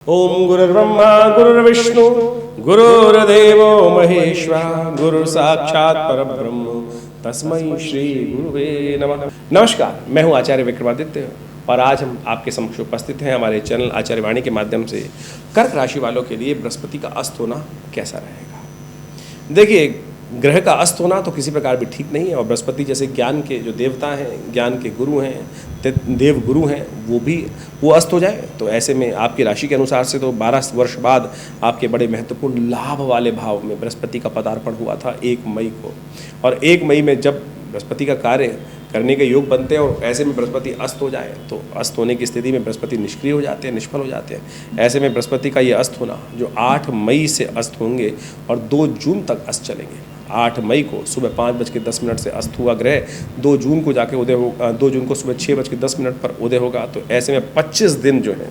ओम गुरुर्ब्रह्मा गुरुर्विष्णु गुरुर्देवो महेश्वर गुरु साक्षात परब्रह्म तस्मै श्री गुरुवे नमः। नमस्कार, मैं हूं आचार्य विक्रमादित्य और आज हम आपके समक्ष उपस्थित हैं हमारे चैनल आचार्य वाणी के माध्यम से कर्क राशि वालों के लिए बृहस्पति का अस्त होना कैसा रहेगा। देखिए, ग्रह का अस्त होना तो किसी प्रकार भी ठीक नहीं है और बृहस्पति जैसे ज्ञान के जो देवता हैं, ज्ञान के गुरु हैं, देव गुरु हैं, वो अस्त हो जाए तो ऐसे में आपकी राशि के अनुसार से तो 12 वर्ष बाद आपके बड़े महत्वपूर्ण लाभ वाले भाव में बृहस्पति का पदार्पण हुआ था 1 मई को। और 1 मई में जब बृहस्पति का कार्य करने के योग बनते हैं और ऐसे में बृहस्पति अस्त हो जाए तो अस्त होने की स्थिति में बृहस्पति निष्क्रिय हो जाते हैं, निष्फल हो जाते हैं। ऐसे में बृहस्पति का ये अस्त होना जो 8 मई से अस्त होंगे और 2 जून तक अस्त चलेंगे। 8 मई को सुबह 5:10 से अस्त हुआ ग्रह 2 जून को जाके उदय होगा, 2 जून को सुबह 6:10 पर उदय होगा। तो ऐसे में 25 दिन जो है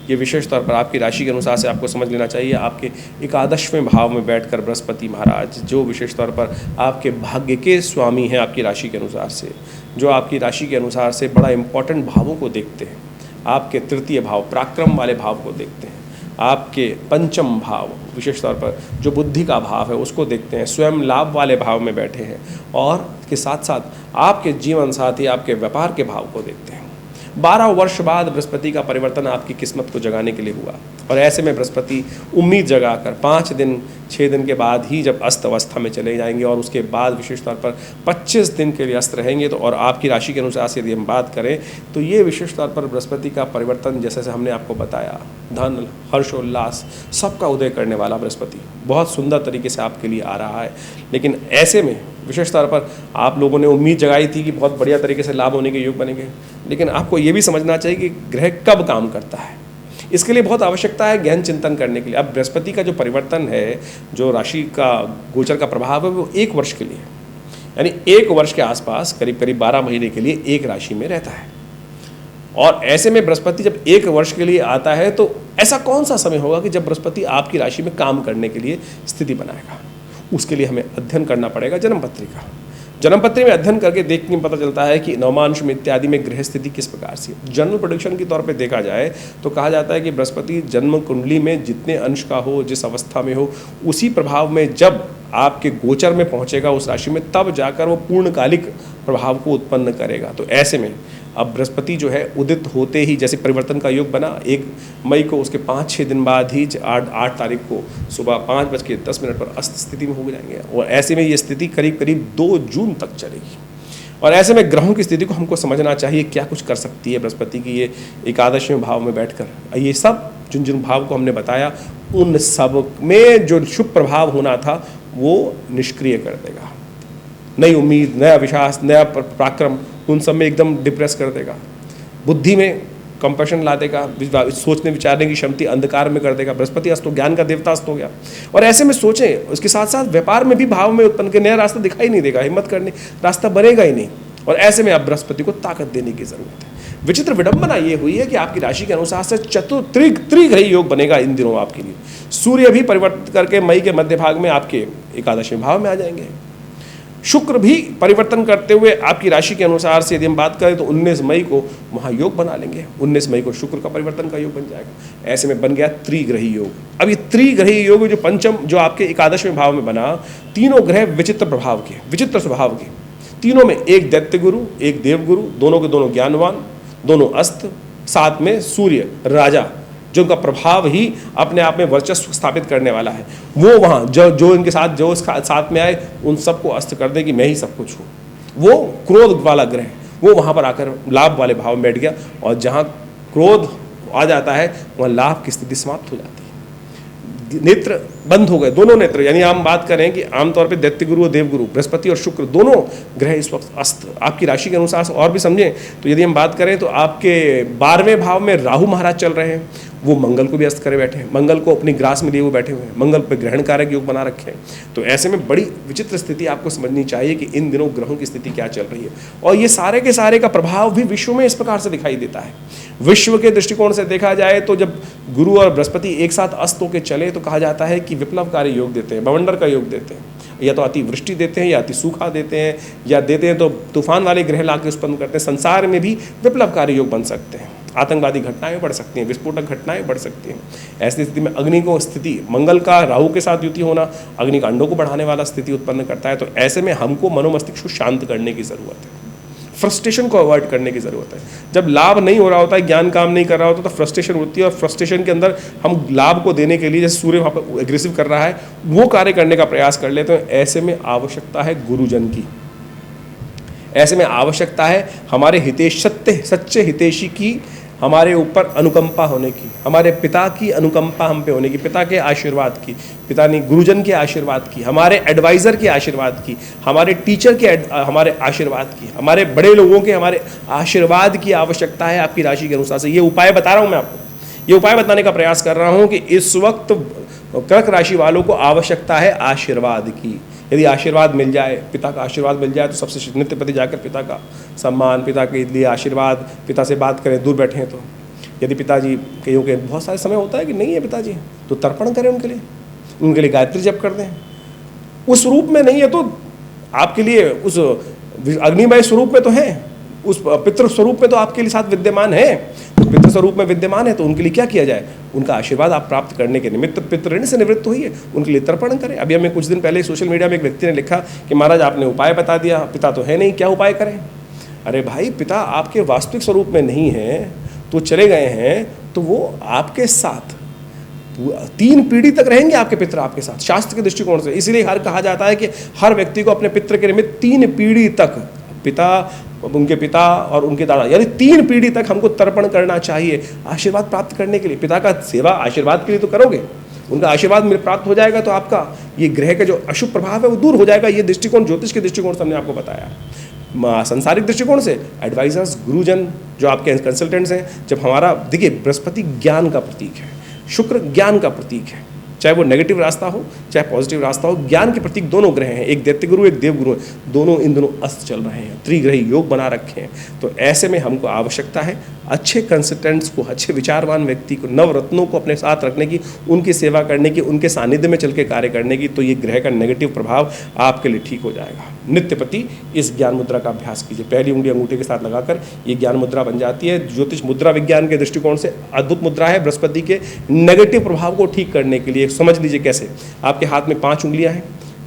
ये विशेष तौर पर आपकी राशि के अनुसार से आपको समझ लेना चाहिए। आपके 11वें भाव में बैठकर बृहस्पति महाराज जो विशेष तौर पर आपके भाग्य के स्वामी हैं आपकी राशि के अनुसार से, जो आपकी राशि के अनुसार से बड़ा इंपॉर्टेंट भावों को देखते हैं। आपके तृतीय भाव पराक्रम वाले भाव को देखते हैं, आपके पंचम भाव विशेष तौर पर जो बुद्धि का भाव है उसको देखते हैं, स्वयं लाभ वाले भाव में बैठे हैं और के साथ साथ आपके जीवन साथी आपके व्यापार के भाव को देखते हैं। 12 वर्ष बाद बृहस्पति का परिवर्तन आपकी किस्मत को जगाने के लिए हुआ और ऐसे में बृहस्पति उम्मीद जगाकर 5 दिन 6 दिन के बाद ही जब अस्त अवस्था में चले जाएंगे और उसके बाद विशेष तौर पर 25 दिन के लिए अस्त रहेंगे। तो और आपकी राशि के अनुसार से यदि हम बात करें तो ये विशेष तौर पर बृहस्पति का परिवर्तन जैसे हमने आपको बताया, धन हर्षोल्लास सबका उदय करने वाला बृहस्पति बहुत सुंदर तरीके से आपके लिए आ रहा है। लेकिन ऐसे में विशेष तौर पर आप लोगों ने उम्मीद जगाई थी कि बहुत बढ़िया तरीके से लाभ होने के योग बनेंगे, लेकिन आपको ये भी समझना चाहिए कि ग्रह कब काम करता है, इसके लिए बहुत आवश्यकता है गहन चिंतन करने के लिए। अब बृहस्पति का जो परिवर्तन है, जो राशि का गोचर का प्रभाव है, वो 1 वर्ष के लिए यानी 1 वर्ष के आसपास करीब 12 महीने के लिए एक राशि में रहता है। और ऐसे में बृहस्पति जब 1 वर्ष के लिए आता है तो ऐसा कौन सा समय होगा कि जब बृहस्पति आपकी राशि में काम करने के लिए स्थिति बनाएगा। उसके लिए हमें अध्ययन करना पड़ेगा जन्मपत्री का। जन्मपत्री में अध्ययन करके देखने में पता चलता है कि नवमांश में इत्यादि में ग्रह स्थिति किस प्रकार से। जनरल प्रेडिक्शन के तौर पे देखा जाए तो कहा जाता है कि बृहस्पति जन्म कुंडली में जितने अंश का हो, जिस अवस्था में हो, उसी प्रभाव में जब आपके गोचर में पहुंचेगा उस राशि में, तब जाकर वो पूर्णकालिक प्रभाव को उत्पन्न करेगा। तो ऐसे में अब बृहस्पति जो है उदित होते ही जैसे परिवर्तन का योग बना 1 मई को, उसके 5-6 दिन बाद ही 8 तारीख को सुबह 5:10 पर अस्त स्थिति में हो जाएंगे और ऐसे में ये स्थिति करीब 2 जून तक चलेगी। और ऐसे में ग्रहों की स्थिति को हमको समझना चाहिए, क्या कुछ कर सकती है बृहस्पति की ये 11वें भाव में बैठकर। ये सब जिन भाव को हमने बताया उन सब में जो शुभ प्रभाव होना था वो निष्क्रिय कर देगा। नई उम्मीद, नया विश्वास, नया पराक्रम उन सब में एकदम डिप्रेस कर देगा। बुद्धि में कंपैशन ला देगा, सोचने विचारने की क्षमता अंधकार में कर देगा। बृहस्पति अस्त, ज्ञान का देवता अस्त हो गया। और ऐसे में सोचें, उसके साथ साथ व्यापार में भी भाव में उत्पन्न के नया रास्ता दिखाई नहीं देगा, हिम्मत करने रास्ता बनेगा ही नहीं। और ऐसे में अब बृहस्पति को ताकत देने की जरूरत है। विचित्र विडंबना ये हुई है कि आपकी राशि के अनुसार से त्रिग्रही योग बनेगा इन दिनों आपके लिए। सूर्य भी परिवर्तित करके मई के मध्य भाग में आपके 11वें भाव में आ जाएंगे। शुक्र भी परिवर्तन करते हुए आपकी राशि के अनुसार से यदि हम बात करें तो 19 मई को वहाँ योग बना लेंगे। 19 मई को शुक्र का परिवर्तन का योग बन जाएगा। ऐसे में बन गया त्रिग्रही योग। अब ये त्रिग्रही योग जो पंचम जो आपके 11वें भाव में बना, तीनों ग्रह विचित्र प्रभाव के, विचित्र स्वभाव के, तीनों में एक दैत्य गुरु एक देव गुरु, दोनों के दोनों ज्ञानवान, दोनों अस्त, साथ में सूर्य राजा जो उनका प्रभाव ही अपने आप में वर्चस्व स्थापित करने वाला है। वो वहाँ जो इनके साथ जो साथ में आए उन सबको अस्त कर दे कि मैं ही सब कुछ हूँ। वो क्रोध वाला ग्रह वो वहाँ पर आकर लाभ वाले भाव में बैठ गया और जहाँ क्रोध आ जाता है वहाँ लाभ की स्थिति समाप्त हो जाती है। नेत्र बंद हो गए, दोनों नेत्र, यानी हम बात करें कि आमतौर पे दैत्य गुरु और देवगुरु बृहस्पति और शुक्र दोनों ग्रह इस वक्त अस्त। आपकी राशि के अनुसार से और भी समझें तो यदि हम बात करें तो आपके 12वें भाव में राहु महाराज चल रहे हैं, वो मंगल को भी अस्त करे बैठे हैं, मंगल को अपनी ग्रास में लिए हुए बैठे हुए हैं, मंगल पे ग्रहण कारक योग बना रखे हैं। तो ऐसे में बड़ी विचित्र स्थिति आपको समझनी चाहिए कि इन दिनों ग्रहों की स्थिति क्या चल रही है। और ये सारे के सारे का प्रभाव भी विश्व में इस प्रकार से दिखाई देता है। विश्व के दृष्टिकोण से देखा जाए तो जब गुरु और बृहस्पति एक साथ अस्त होकर चले तो कहा जाता है कि विप्लवकारी योग देते हैं, बवंडर का योग देते हैं, या तो अतिवृष्टि देते हैं या अति सूखा देते हैं, या देते हैं तो तूफान वाले ग्रह लाके उत्पन्न करते हैं। संसार में भी विप्लवकारी योग बन सकते हैं। आतंकवादी घटनाएं बढ़ सकती हैं, विस्फोटक घटनाएं बढ़ सकती हैं। ऐसी स्थिति में अग्नि को स्थिति, मंगल का राहु के साथ युति होना अग्निकांडों को बढ़ाने वाला स्थिति उत्पन्न करता है। तो ऐसे में हमको मनोमस्तिष्क को शांत करने की ज़रूरत है, फ्रस्ट्रेशन को अवॉइड करने की ज़रूरत है। जब लाभ नहीं हो रहा होता है, ज्ञान काम नहीं कर रहा होता, तो फ्रस्ट्रेशन होती है, और फ्रस्ट्रेशन के अंदर हम लाभ को देने के लिए, जैसे सूर्य वहाँ पर एग्रेसिव कर रहा है, वो कार्य करने का प्रयास कर लेते हैं। ऐसे में आवश्यकता है गुरुजन की, ऐसे में आवश्यकता है हमारे हितेश सच्चे हितैषी की हमारे ऊपर अनुकंपा होने की, हमारे पिता की अनुकंपा हम पे होने की, पिता के आशीर्वाद की, पिता ने गुरुजन के आशीर्वाद की, हमारे एडवाइज़र के आशीर्वाद की, हमारे टीचर के हमारे आशीर्वाद की, हमारे बड़े लोगों के हमारे आशीर्वाद की आवश्यकता है आपकी राशि के अनुसार से। ये उपाय बता रहा हूँ मैं आपको, ये उपाय बताने का प्रयास कर रहा हूँ कि इस वक्त कर्क राशि वालों को आवश्यकता है आशीर्वाद की। यदि आशीर्वाद मिल जाए, पिता का आशीर्वाद मिल जाए, तो सबसे नित्य प्रति जाकर पिता का सम्मान, पिता के लिए आशीर्वाद, पिता से बात करें, दूर बैठे हैं तो। यदि पिताजी कईयों के बहुत सारे समय होता है कि नहीं है पिताजी, तो तर्पण करें उनके लिए गायत्री जप कर दें। उस रूप में नहीं है तो आपके लिए उस अग्निमय स्वरूप में तो है, उस पितृ स्वरूप में तो आपके लिए साथ विद्यमान है। तो पितृ स्वरूप में विद्यमान है तो उनके लिए क्या किया जाए, उनका आशीर्वाद आप प्राप्त करने के निमित्त पितृ ऋण से निवृत्त होइए, उनके लिए तर्पण करें। अभी हमें कुछ दिन पहले सोशल मीडिया में एक व्यक्ति ने लिखा कि महाराज आपने उपाय बता दिया, पिता तो है नहीं, क्या उपाय करें। अरे भाई, पिता आपके वास्तविक स्वरूप में नहीं है तो चले गए हैं, तो वो आपके साथ 3 पीढ़ी तक रहेंगे, आपके पितृ आपके साथ, शास्त्र के दृष्टिकोण से। इसीलिए कहा जाता है कि हर व्यक्ति को अपने पितृ के निमित्त 3 पीढ़ी तक, पिता, उनके पिता और उनके दादा, यानी 3 पीढ़ी तक हमको तर्पण करना चाहिए आशीर्वाद प्राप्त करने के लिए। पिता का सेवा आशीर्वाद के लिए तो करोगे, उनका आशीर्वाद में प्राप्त हो जाएगा तो आपका ये ग्रह का जो अशुभ प्रभाव है वो दूर हो जाएगा। ये दृष्टिकोण ज्योतिष के दृष्टिकोण से हमने आपको बताया। संसारिक दृष्टिकोण से एडवाइजर्स, गुरुजन जो आपके कंसल्टेंट्स हैं, जब हमारा देखिए बृहस्पति ज्ञान का प्रतीक है, शुक्र ज्ञान का प्रतीक है, चाहे वो नेगेटिव रास्ता हो चाहे पॉजिटिव रास्ता हो, ज्ञान के प्रतीक दोनों ग्रह हैं, एक दैत्य गुरु एक देव गुरु है, इन दोनों अस्त चल रहे हैं, त्रिग्रही योग बना रखे हैं। तो ऐसे में हमको आवश्यकता है अच्छे कंसल्टेंट्स को, अच्छे विचारवान व्यक्ति को, नवरत्नों को अपने साथ रखने की, उनकी सेवा करने की, उनके सानिध्य में चल के कार्य करने की। तो ये ग्रह का नेगेटिव प्रभाव आपके लिए ठीक हो जाएगा। नित्य प्रति इस ज्ञान मुद्रा का अभ्यास कीजिए, पहली उंगली अंगूठे के साथ लगाकर ये ज्ञान मुद्रा बन जाती है। ज्योतिष मुद्रा विज्ञान के दृष्टिकोण से अद्भुत मुद्रा है। बृहस्पति के नेगेटिव प्रभाव को ठीक करने के लिए समझ लीजिए कैसे। आपके हाथ में 5 उंगलियां हैं,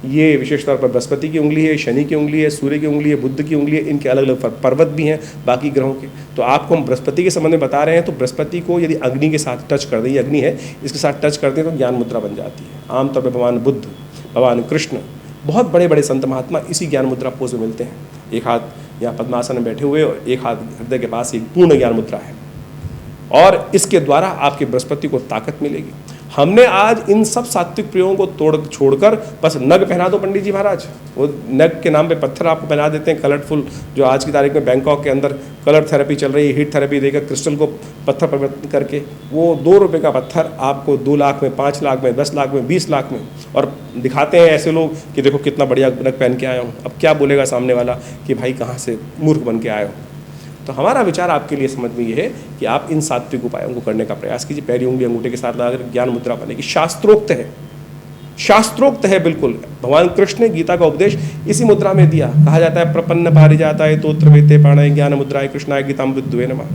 ये विशेष तौर पर बृहस्पति की उंगली है, शनि की उंगली है, सूर्य की उंगली है, बुध की उंगली है, इनके अलग अलग पर्वत भी हैं बाकी ग्रहों के। तो आपको हम बृहस्पति के संबंध में बता रहे हैं, तो बृहस्पति को यदि अग्नि के साथ टच कर दें, ये अग्नि है, इसके साथ टच करते हैं तो ज्ञान मुद्रा बन जाती है। आमतौर पर भगवान बुद्ध, भगवान कृष्ण, बहुत बड़े बड़े संत महात्मा इसी ज्ञान मुद्रा पोज में मिलते हैं। एक हाथ यहाँ पद्मासन में बैठे हुए और एक हाथ हृदय के पास एक पूर्ण ज्ञान मुद्रा है, और इसके द्वारा आपके बृहस्पति को ताकत मिलेगी। हमने आज इन सब सात्विक प्रयोगों को छोड़कर बस नग पहना दो पंडित जी महाराज, वो नग के नाम पे पत्थर आपको पहना देते हैं कलरफुल, जो आज की तारीख में बैंकॉक के अंदर कलर थेरेपी चल रही है, हीट थेरेपी देकर क्रिस्टल को पत्थर परिवर्तन करके, वो 2 रुपये का पत्थर आपको 2 लाख में, 5 लाख में, 10 लाख में, 20 लाख में, और दिखाते हैं ऐसे लोग कि देखो कितना बढ़िया नग पहन के आया हूँ। अब क्या बोलेगा सामने वाला कि भाई कहाँ से मूर्ख बन के आए हो। तो हमारा विचार आपके लिए समझ में ये है कि आप इन सात्विक उपायों को करने का प्रयास कीजिए। पहली उंगली अंगूठे के साथ लगाकर ज्ञान मुद्रा बनेगी, शास्त्रोक्त है, शास्त्रोक्त है बिल्कुल। भगवान कृष्ण ने गीता का उपदेश इसी मुद्रा में दिया। कहा जाता है प्रपन्न पारिजाताय तोत्र वेते प्राणाय ज्ञान मुद्राय कृष्णाय गीतामृतद्वये नमः।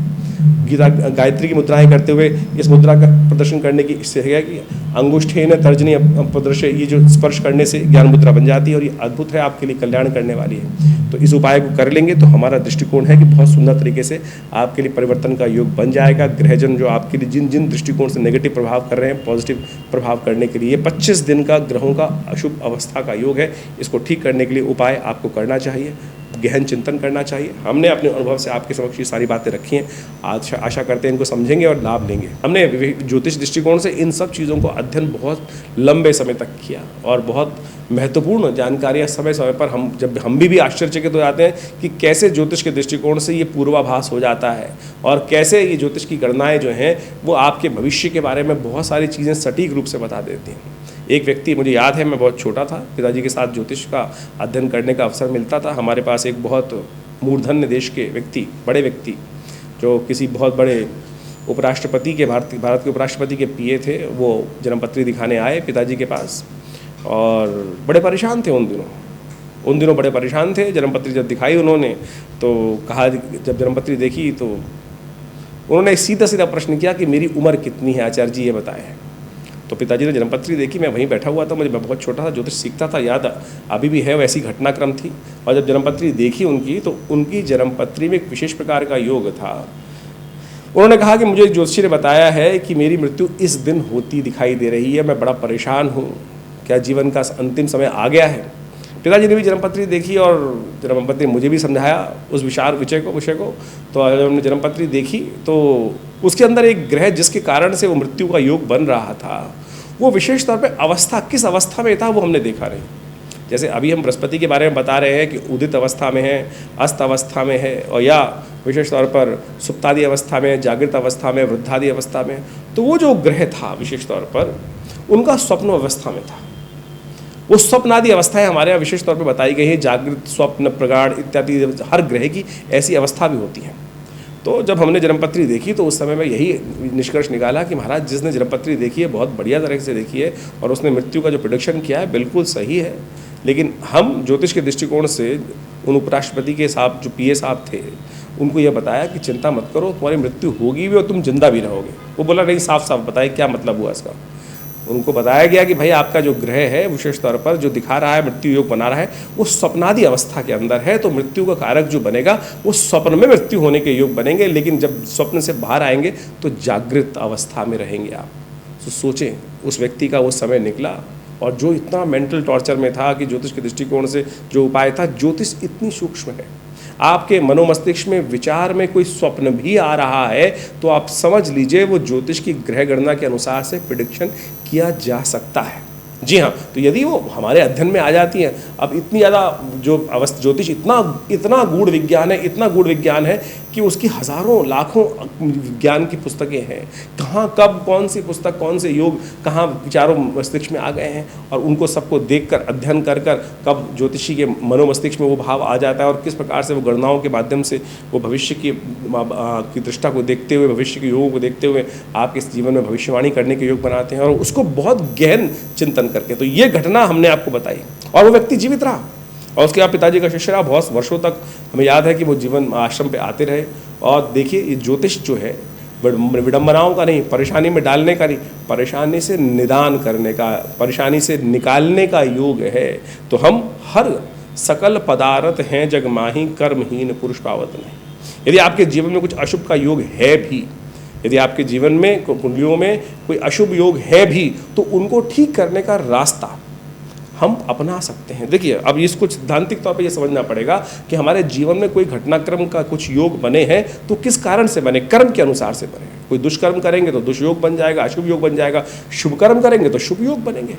गीता गायत्री की मुद्राएं करते हुए इस मुद्रा का प्रदर्शन करने की इससे है कि अंगुष्ठेन तर्जनी प्रदर्शन, ये जो स्पर्श करने से ज्ञान मुद्रा बन जाती है और ये अद्भुत है, आपके लिए कल्याण करने वाली है। तो इस उपाय को कर लेंगे तो हमारा दृष्टिकोण है कि बहुत सुंदर तरीके से आपके लिए परिवर्तन का योग बन जाएगा। ग्रहजन जो आपके लिए जिन जिन दृष्टिकोण से नेगेटिव प्रभाव कर रहे हैं, पॉजिटिव प्रभाव करने के लिए 25 दिन का ग्रहों का अशुभ अवस्था का योग है। इसको ठीक करने के लिए उपाय आपको करना चाहिए, गहन चिंतन करना चाहिए। हमने अपने अनुभव से आपके समक्ष ये सारी बातें रखी हैं, आशा करते हैं इनको समझेंगे और लाभ लेंगे। हमने ज्योतिष दृष्टिकोण से इन सब चीज़ों को अध्ययन बहुत लंबे समय तक किया और बहुत महत्वपूर्ण जानकारियाँ समय समय पर हम भी आश्चर्यचकित हो जाते हैं कि कैसे ज्योतिष के दृष्टिकोण से ये पूर्वाभास हो जाता है और कैसे ये ज्योतिष की गणनाएँ जो हैं वो आपके भविष्य के बारे में बहुत सारी चीज़ें सटीक रूप से बता देती हैं। एक व्यक्ति, मुझे याद है, मैं बहुत छोटा था, पिताजी के साथ ज्योतिष का अध्ययन करने का अवसर मिलता था। हमारे पास एक बहुत मूर्धन्य देश के व्यक्ति, बड़े व्यक्ति, जो किसी बहुत बड़े उपराष्ट्रपति के, भारत के उपराष्ट्रपति के पीए थे, वो जन्मपत्री दिखाने आए पिताजी के पास और बड़े परेशान थे उन दिनों बड़े परेशान थे। जन्मपत्री जब दिखाई उन्होंने तो कहा, जब जन्मपत्री देखी तो उन्होंने एक सीधा सीधा प्रश्न किया कि मेरी उम्र कितनी है आचार्य जी, ये बताएं। तो पिताजी ने जन्मपत्री देखी, मैं वहीं बैठा हुआ था, मुझे बहुत छोटा था, ज्योतिष सीखता था, याद अभी भी है, वैसी घटनाक्रम थी। और जब जन्मपत्री देखी उनकी, तो उनकी जन्मपत्री में एक विशेष प्रकार का योग था। उन्होंने कहा कि मुझे ज्योतिषी ने बताया है कि मेरी मृत्यु इस दिन होती दिखाई दे रही है, मैं बड़ा परेशान हूँ, क्या जीवन का अंतिम समय आ गया है। पिताजी ने भी जन्मपत्री देखी और जन्मपत्री मुझे भी समझाया उस विषय को। तो जब हमने जन्मपत्री देखी तो उसके अंदर एक ग्रह जिसके कारण से वो मृत्यु का योग बन रहा था, वो विशेष तौर पे अवस्था, किस अवस्था में था वो हमने देखा नहीं। जैसे अभी हम बृहस्पति के बारे में बता रहे हैं कि उदित अवस्था में है, अस्त अवस्था में है, और या विशेष तौर पर सुप्तादि अवस्था में, जागृत अवस्था में, वृद्धादि अवस्था में। तो वो जो ग्रह था विशेष तौर पर उनका स्वप्न अवस्था में था। वो स्वप्नादि अवस्थाएं हमारे यहाँ विशेष तौर पर बताई गई है, जागृत, स्वप्न, प्रगाढ़ इत्यादि, हर ग्रह की ऐसी अवस्था भी होती है। तो जब हमने जन्मपत्री देखी तो उस समय में यही निष्कर्ष निकाला कि महाराज जिसने जन्मपत्री देखी है बहुत बढ़िया तरह से देखी है और उसने मृत्यु का जो प्रेडिक्शन किया है बिल्कुल सही है। लेकिन हम ज्योतिष के दृष्टिकोण से उन उपराष्ट्रपति के साहब जो पीए साहब थे उनको यह बताया कि चिंता मत करो, तुम्हारी मृत्यु होगी भी और तुम जिंदा भी रहोगे। वो बोला नहीं, साफ साफ बताए क्या मतलब हुआ इसका। उनको बताया गया कि भाई आपका जो ग्रह है विशेष तौर पर जो दिखा रहा है, मृत्यु योग बना रहा है, वो स्वप्नादि अवस्था के अंदर है, तो मृत्यु का कारक जो बनेगा वो स्वप्न में मृत्यु होने के योग बनेंगे। लेकिन जब स्वप्न से बाहर आएंगे तो जागृत अवस्था में रहेंगे आप। तो सोचें उस व्यक्ति का वो समय निकला और जो इतना मेंटल टॉर्चर में था कि ज्योतिष के दृष्टिकोण से जो उपाय था, ज्योतिष इतनी सूक्ष्म है, आपके मनोमस्तिष्क में विचार में कोई स्वप्न भी आ रहा है तो आप समझ लीजिए वो ज्योतिष की ग्रह गणना के अनुसार से प्रेडिक्शन किया जा सकता है। जी हाँ, तो यदि वो हमारे अध्ययन में आ जाती हैं, अब इतनी ज़्यादा जो अवस्था ज्योतिष इतना गूढ़ विज्ञान है, इतना गूढ़ विज्ञान है कि उसकी हज़ारों लाखों विज्ञान की पुस्तकें हैं। कहाँ कब कौन सी पुस्तक, कौन से योग कहाँ विचारों मस्तिष्क में आ गए हैं और उनको सबको देखकर अध्ययन कर कब ज्योतिषी के मनोमस्तिष्क में वो भाव आ जाता है और किस प्रकार से वो गणनाओं के माध्यम से वो भविष्य की दृष्टा को देखते हुए, भविष्य के योगों को देखते हुए आपके जीवन में भविष्यवाणी करने के योग बनाते हैं और उसको बहुत गहन चिंतन करके। तो ये घटना हमने आपको बताई और वो व्यक्ति जीवित रहा और उसके बाद पिताजी का शिष्य रहा बहुत वर्षों तक। हमें याद है कि वो जीवन आश्रम पे आते रहे। और देखिए ये ज्योतिष जो है विडंबनाओं का नहीं, परेशानी में डालने का नहीं, परेशानी से निदान करने का, परेशानी से निकालने का योग है। तो हम हर सकल पदार्थ हैं जग माही, कर्महीन पुरुष पावत नहीं। यदि आपके जीवन में कुछ अशुभ का योग है भी, यदि आपके जीवन में कुंडलियों में कोई अशुभ योग है भी, तो उनको ठीक करने का रास्ता हम अपना सकते हैं। देखिए अब इसको सिद्धांतिक तौर पे ये समझना पड़ेगा कि हमारे जीवन में कोई घटनाक्रम का कुछ योग बने हैं तो किस कारण से बने, कर्म के अनुसार से बने। कोई दुष्कर्म करेंगे तो दुष्योग बन जाएगा, अशुभ योग बन जाएगा, शुभ कर्म करेंगे तो शुभ योग बनेंगे।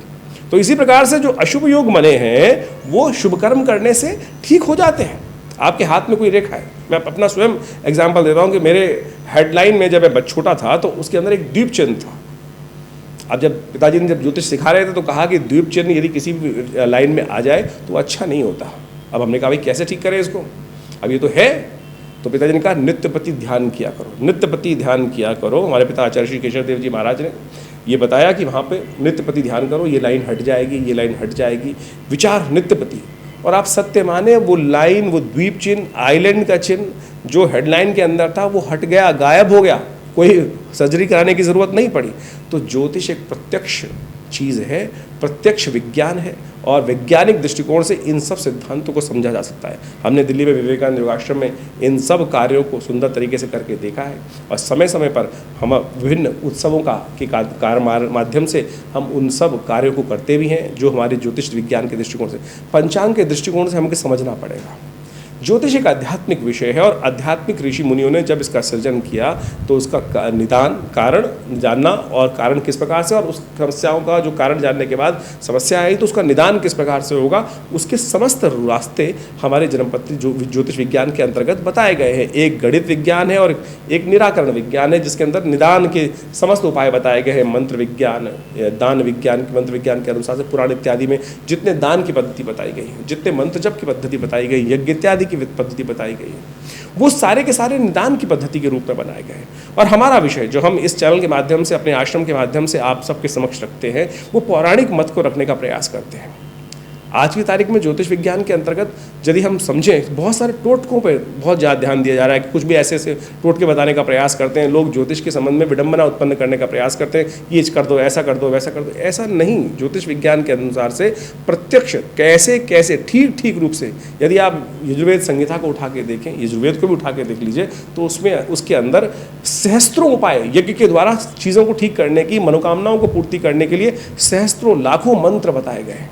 तो इसी प्रकार से जो अशुभ योग बने हैं वो शुभ कर्म करने से ठीक हो जाते हैं। आपके हाथ में कोई रेखा है, मैं अपना स्वयं एग्जाम्पल देता हूँ कि मेरे हेडलाइन में जब मैं छोटा था तो उसके अंदर एक द्वीप चिन्ह था। अब जब पिताजी ने जब ज्योतिष सिखा रहे थे तो कहा कि द्वीप चिन्ह यदि किसी भी लाइन में आ जाए तो अच्छा नहीं होता। अब हमने कहा भाई कैसे ठीक करें इसको, अब ये तो है। तो पिताजी ने कहा नित्यपति ध्यान किया करो, नित्यपति ध्यान किया करो। हमारे पिता आचार्य श्री केशव देव जी महाराज ने ये बताया कि वहाँ पे नित्यपति ध्यान करो, ये लाइन हट जाएगी, ये लाइन हट जाएगी, विचार नित्यपति। और आप सत्य माने वो लाइन, वो द्वीप चिन्ह, आइलैंड का चिन्ह जो हेडलाइन के अंदर था वो हट गया, गायब हो गया, कोई सर्जरी कराने की ज़रूरत नहीं पड़ी। तो ज्योतिष एक प्रत्यक्ष चीज़ है, प्रत्यक्ष विज्ञान है और वैज्ञानिक दृष्टिकोण से इन सब सिद्धांतों को समझा जा सकता है। हमने दिल्ली में विवेकानंद योगाश्रम में इन सब कार्यों को सुंदर तरीके से करके देखा है और समय समय पर हम विभिन्न उत्सवों के माध्यम से हम उन सब कार्यों को करते भी हैं जो हमारे ज्योतिष विज्ञान के दृष्टिकोण से, पंचांग के दृष्टिकोण से हमको समझना पड़ेगा। ज्योतिष एक आध्यात्मिक विषय है और आध्यात्मिक ऋषि मुनियों ने जब इसका सृजन किया तो उसका निदान, कारण जानना और कारण किस प्रकार से, और उस समस्याओं का जो कारण जानने के बाद समस्या आई तो उसका निदान किस प्रकार से होगा, उसके समस्त रास्ते हमारे जन्मपत्री जो ज्योतिष विज्ञान के अंतर्गत बताए गए हैं। एक गणित विज्ञान है और एक निराकरण विज्ञान है जिसके अंदर निदान के समस्त उपाय बताए गए हैं। मंत्र विज्ञान, दान विज्ञान, मंत्र विज्ञान के अनुसार से पुराण इत्यादि में जितने दान की पद्धति बताई गई है, जितने मंत्र जप की पद्धति बताई गई, यज्ञ इत्यादि की पद्धति बताई गई है, वो सारे के सारे निदान की पद्धति के रूप में बनाए गए हैं। और हमारा विषय जो हम इस चैनल के माध्यम से, अपने आश्रम के माध्यम से आप सबके समक्ष रखते हैं, वो पौराणिक मत को रखने का प्रयास करते हैं। आज की तारीख में ज्योतिष विज्ञान के अंतर्गत यदि हम समझें, बहुत सारे टोटकों पर बहुत ज़्यादा ध्यान दिया जा रहा है कि कुछ भी ऐसे ऐसे टोटके बताने का प्रयास करते हैं। लोग ज्योतिष के संबंध में विडंबना उत्पन्न करने का प्रयास करते हैं, ये कर दो, ऐसा कर दो, वैसा कर दो। ऐसा नहीं, ज्योतिष विज्ञान के अनुसार से प्रत्यक्ष कैसे कैसे ठीक ठीक रूप से, यदि आप यजुर्वेद संहिता को उठा के देखें, यजुर्वेद को भी उठा के देख लीजिए, तो उसमें उसके अंदर सहस्त्रों उपाय यज्ञ के द्वारा चीज़ों को ठीक करने की, मनोकामनाओं को पूर्ति करने के लिए सहस्त्रों लाखों मंत्र बताए गए हैं,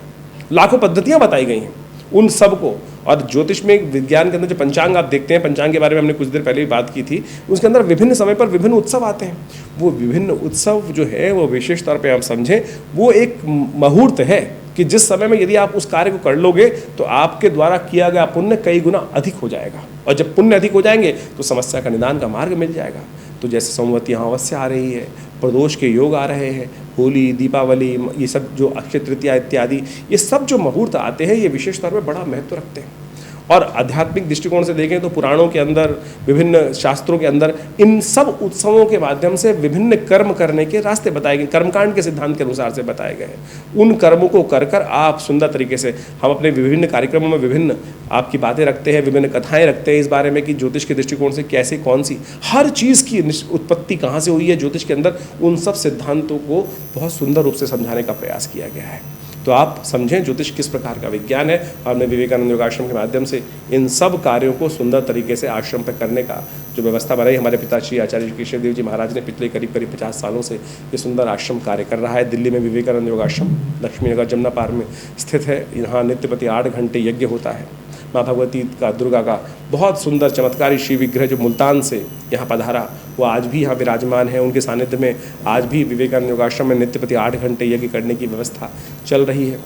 लाखों पद्धतियां बताई गई हैं उन सब को। और ज्योतिष में विज्ञान के अंदर जो पंचांग आप देखते हैं, पंचांग के बारे में हमने कुछ देर पहले भी बात की थी, उसके अंदर विभिन्न समय पर विभिन्न उत्सव आते हैं। वो विभिन्न उत्सव जो है वो विशेष तौर पे आप समझें, वो एक मुहूर्त है कि जिस समय में यदि आप उस कार्य को कर लोगे तो आपके द्वारा किया गया पुण्य कई गुना अधिक हो जाएगा, और जब पुण्य अधिक हो जाएंगे तो समस्या का निदान का मार्ग मिल जाएगा। तो जैसे सोमवती अमावस्या आ रही है, प्रदोष के योग आ रहे हैं, होली, दीपावली, ये सब जो अक्षय तृतीया इत्यादि, ये सब जो मुहूर्त आते हैं ये विशेष तौर पर बड़ा महत्व रखते हैं। और आध्यात्मिक दृष्टिकोण से देखें तो पुराणों के अंदर, विभिन्न शास्त्रों के अंदर इन सब उत्सवों के माध्यम से विभिन्न कर्म करने के रास्ते बताए गए, कर्मकांड के सिद्धांत के अनुसार से बताए गए हैं। उन कर्मों को कर कर आप सुंदर तरीके से, हम अपने विभिन्न कार्यक्रमों में विभिन्न आपकी बातें रखते हैं, विभिन्न कथाएं रखते हैं इस बारे में कि ज्योतिष के दृष्टिकोण से कैसे, कौन सी हर चीज़ की उत्पत्ति कहाँ से हुई है ज्योतिष के अंदर, उन सब सिद्धांतों को बहुत सुंदर रूप से समझाने का प्रयास किया गया है। तो आप समझें ज्योतिष किस प्रकार का विज्ञान है, और मैं विवेकानंद योगाश्रम के माध्यम से इन सब कार्यों को सुंदर तरीके से आश्रम पर करने का जो व्यवस्था बनाई, हमारे पिताश्री आचार्य कृष्णदेव जी महाराज ने पिछले करीब 50 सालों से ये सुंदर आश्रम कार्य कर रहा है। दिल्ली में विवेकानंद योगाश्रम लक्ष्मी नगर जमुना पार्क में स्थित है। यहाँ नित्य प्रति 8 घंटे यज्ञ होता है। माँ भगवती का, दुर्गा का बहुत सुंदर चमत्कारी श्री विग्रह जो मुल्तान से यहाँ पधारा, वो आज भी यहाँ विराजमान है। उनके सानिध्य में आज भी विवेकानंद योगाश्रम में नित्य प्रति 8 घंटे यज्ञ करने की व्यवस्था चल रही है।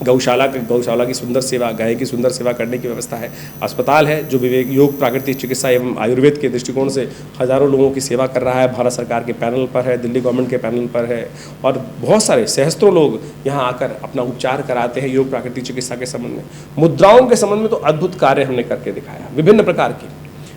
गौशाला की सुंदर सेवा, गाय की सुंदर सेवा करने की व्यवस्था है। अस्पताल है जो विवेक योग, प्राकृतिक चिकित्सा एवं आयुर्वेद के दृष्टिकोण से हज़ारों लोगों की सेवा कर रहा है। भारत सरकार के पैनल पर है, दिल्ली गवर्नमेंट के पैनल पर है, और बहुत सारे सहस्त्रों लोग यहाँ आकर अपना उपचार कराते हैं योग प्राकृतिक चिकित्सा के संबंध में। मुद्राओं के संबंध में तो अद्भुत कार्य हमने करके दिखाया, विभिन्न प्रकार की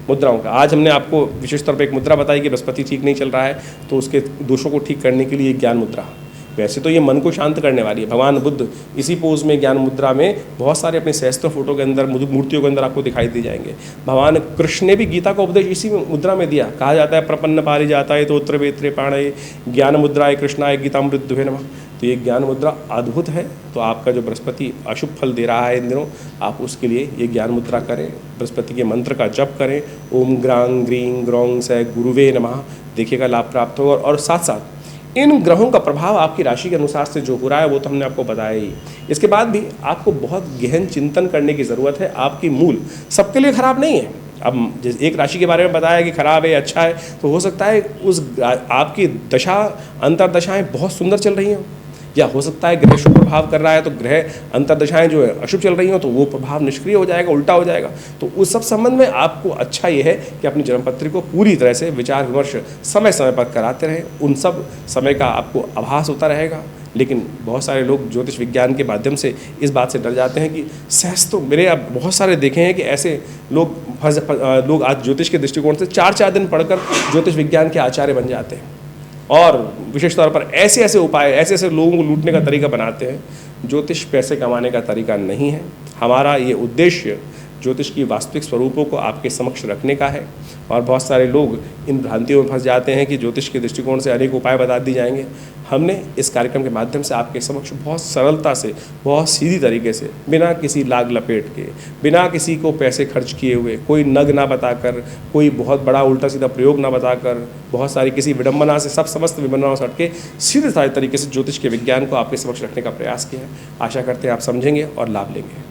मुद्राओं का। आज हमने आपको विशेष तौर पर एक मुद्रा बताई कि बृहस्पति ठीक नहीं चल रहा है, तो उसके दोषों को ठीक करने के लिए ज्ञान मुद्रा। वैसे तो ये मन को शांत करने वाली है। भगवान बुद्ध इसी पोज में, ज्ञान मुद्रा में, बहुत सारे अपने सहस्त्र फोटो के अंदर, मूर्तियों के अंदर आपको दिखाई दे जाएंगे। भगवान कृष्ण ने भी गीता का उपदेश इसी मुद्रा में दिया। कहा जाता है प्रपन्न पारिजाताय तोत्र वेत्रे पाणय ज्ञान मुद्राय कृष्णाय गीतामृत दुहे नमः। तो ये ज्ञान मुद्रा अद्भुत है। तो आपका जो बृहस्पति अशुभ फल दे रहा है इन दिनों, आप उसके लिए ये ज्ञान मुद्रा करें, बृहस्पति के मंत्र का जप करें, ओम ग्रांग ग्रीं ग्रौंग से गुरुवे नमः, देखिएगा लाभ प्राप्त होगा। और साथ साथ इन ग्रहों का प्रभाव आपकी राशि के अनुसार से जो हो रहा है वो तो हमने आपको बताया ही। इसके बाद भी आपको बहुत गहन चिंतन करने की ज़रूरत है। आपकी मूल सबके लिए खराब नहीं है। अब जिस एक राशि के बारे में बताया कि खराब है, अच्छा है, तो हो सकता है उस आपकी दशा, अंतरदशाएं बहुत सुंदर चल रही हैं, या हो सकता है ग्रह शुभ प्रभाव कर रहा है तो ग्रह अंतरदशाएं जो है अशुभ चल रही हो, तो वो प्रभाव निष्क्रिय हो जाएगा, उल्टा हो जाएगा। तो उस सब संबंध में आपको अच्छा ये है कि अपनी जन्मपत्री को पूरी तरह से विचार विमर्श समय समय पर कराते रहें। उन सब समय का आपको आभास होता रहेगा। लेकिन बहुत सारे लोग ज्योतिष विज्ञान के माध्यम से इस बात से डर जाते हैं कि सहस्त्रों, मेरे अब बहुत सारे देखे हैं कि ऐसे लोग आज ज्योतिष के दृष्टिकोण से 4-4 दिन पढ़कर ज्योतिष विज्ञान के आचार्य बन जाते हैं, और विशेष तौर पर ऐसे ऐसे उपाय, ऐसे ऐसे लोगों को लूटने का तरीका बनाते हैं। ज्योतिष पैसे कमाने का तरीका नहीं है। हमारा ये उद्देश्य ज्योतिष की वास्तविक स्वरूपों को आपके समक्ष रखने का है। और बहुत सारे लोग इन भ्रांतियों में फंस जाते हैं कि ज्योतिष के दृष्टिकोण से अनेक उपाय बता दिए जाएंगे। हमने इस कार्यक्रम के माध्यम से आपके समक्ष बहुत सरलता से, बहुत सीधी तरीके से, बिना किसी लाग लपेट के, बिना किसी को पैसे खर्च किए हुए, कोई नग ना बताकर, कोई बहुत बड़ा उल्टा सीधा प्रयोग ना बताकर, बहुत सारी किसी विडंबना से, सब समस्त विडंबनाओं से हट के सीधे साधे तरीके से ज्योतिष के विज्ञान को आपके समक्ष रखने का प्रयास किया है। आशा करते हैं आप समझेंगे और लाभ लेंगे।